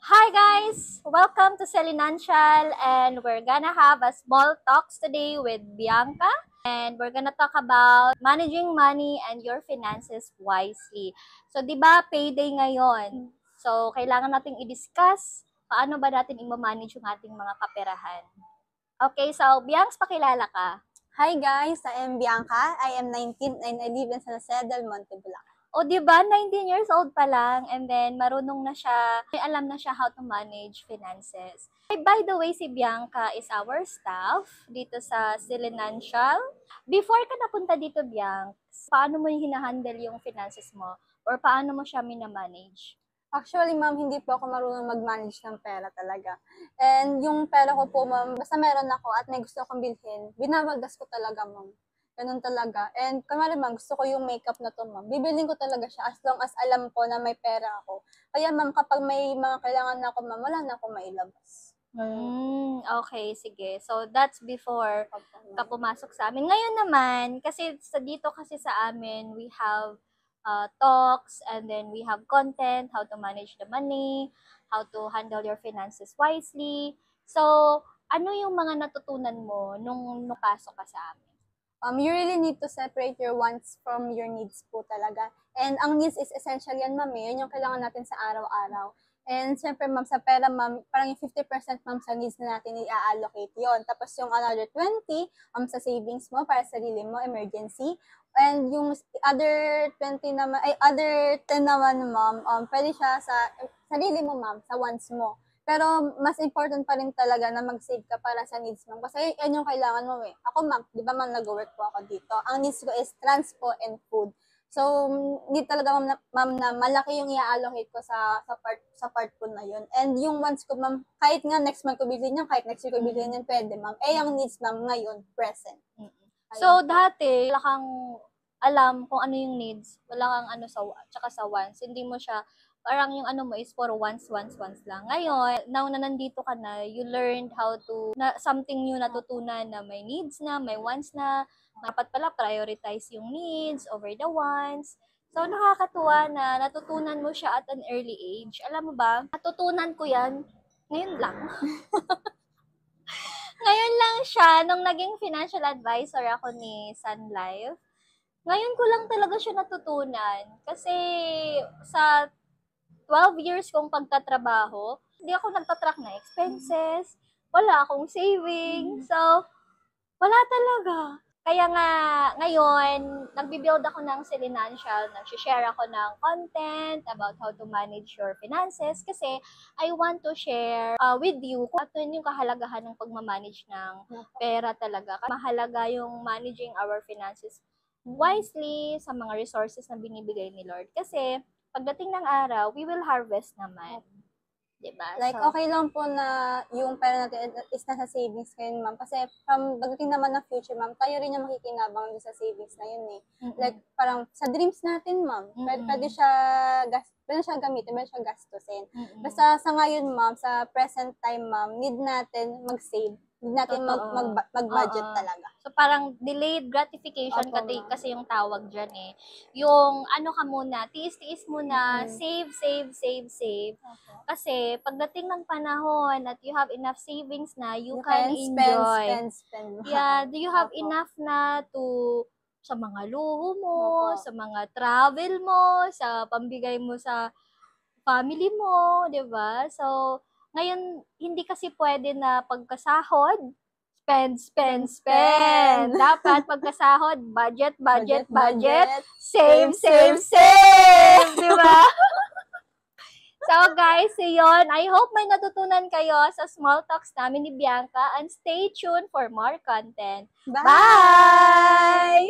Hi guys! Welcome to Selinancial, and we're gonna have a small talks today with Bianca, and we're gonna talk about managing money and your finances wisely. So, 'di ba, payday ngayon. So, kailangan nating i-discuss paano ba natin i-manage yung ating mga kaperahan. Okay, so Bianca, pakilala ka. Hi guys, I am Bianca. I am 19 and I live in San Jose del Monte, Bulacan. O, di ba, 19 years old pa lang, and then marunong na siya, may alam na siya how to manage finances. By the way, si Bianca is our staff dito sa Silinancial. Before ka napunta dito, Bianca, paano mo hinahandle yung finances mo? Or paano mo siya minamanage? Actually, ma'am, hindi po ako marunong mag-manage ng pera talaga. And yung pera ko po, ma'am, basta meron ako at may gusto akong bilhin, binabaldas ko talaga, ma'am. Ganun talaga. And kamari, ma'am, gusto ko yung makeup na to, ma'am. Bibilin ko talaga siya as long as alam ko na may pera ako. Kaya, ma'am, kapag may mga kailangan na ako, ma'am, wala na ako mailabas. Okay, sige. So, that's before ka pumasok sa amin. Ngayon naman, kasi dito kasi sa amin, we have talks, and then we have content, how to manage the money, how to handle your finances wisely. So, ano yung mga natutunan mo nung pasok ka sa amin? You really need to separate your wants from your needs po talaga. And ang needs is essential yan, ma'am. Yun yung kailangan natin sa araw-araw. And siyempre, ma'am, sa pera, ma'am, parang yung 50% ma'am sa needs na natin i-allocate yon. Tapos yung another 20 sa savings mo para sa sarili mo, emergency. And yung other 20 naman, other 10 naman, ma'am, pwede siya sa sarili mo, ma'am, sa wants mo. Pero mas important pa rin talaga na mag-save ka para sa needs mo. Kasi yan yung kailangan mo eh. Ako, ma'am, di ba ma'am, nag-work po ako dito. Ang needs ko is transport and food. So, hindi talaga, ma'am, na malaki yung i-allocate ko sa part ko na yun. And yung wants ko, ma'am, kahit nga next month ko bilhin yan, kahit next week ko bilhin yan, pwede, ma'am. Yung needs, ma'am, ngayon, present. So, dati, wala kang alam kung ano yung needs. Wala kang ano tsaka sa wants. Hindi mo siya, parang yung ano mo is for wants lang. Ngayon, now na nandito ka na, you learned how to, something new natutunan na may needs na, may wants na, dapat pala prioritize yung needs over the wants. So, nakakatuwa na natutunan mo siya at an early age. Alam mo ba, natutunan ko yan ngayon lang. Ngayon lang siya, nung naging financial advisor ako ni Sun Life, ngayon ko lang talaga siya natutunan. Kasi sa 12 years kong pagtatrabaho, hindi ako nagtatrack na expenses, wala akong savings, so wala talaga. Kaya nga, ngayon, nagbibuild ako ng Silinancial, nag-share ako ng content about how to manage your finances kasi I want to share with you kung ano yung kahalagahan ng pagmamanage ng pera talaga. Mahalaga yung managing our finances wisely sa mga resources na binibigay ni Lord. Kasi, pagdating ng araw, we will harvest naman. Diba? Like, okay lang po na yung pera natin is nasa savings ngayon, ma'am. Kasi from pagdating naman ng future, ma'am, tayo rin yung makikinabang sa savings na yun eh. Like, parang sa dreams natin, ma'am, pwede siya gamitin, pwede siya gastusin. Basta sa ngayon, ma'am, sa present time, ma'am, need natin mag-save. Need natin mag-budget talaga. So, parang delayed gratification kasi yung tawag dyan eh. Yung ano ka muna, tiis-tiis muna, save. Kasi pagdating ng panahon at you have enough savings na, you can enjoy. Spend. Yeah, do you have enough na to sa mga luho mo, sa mga travel mo, sa pambigay mo sa family mo, 'di ba? So, ngayon hindi kasi pwede na pagkasahod, spend. Dapat pagkasahod, budget. Save. 'Di ba? So guys, yun. I hope may natutunan kayo sa small talks namin ni Bianca, and stay tuned for more content. Bye!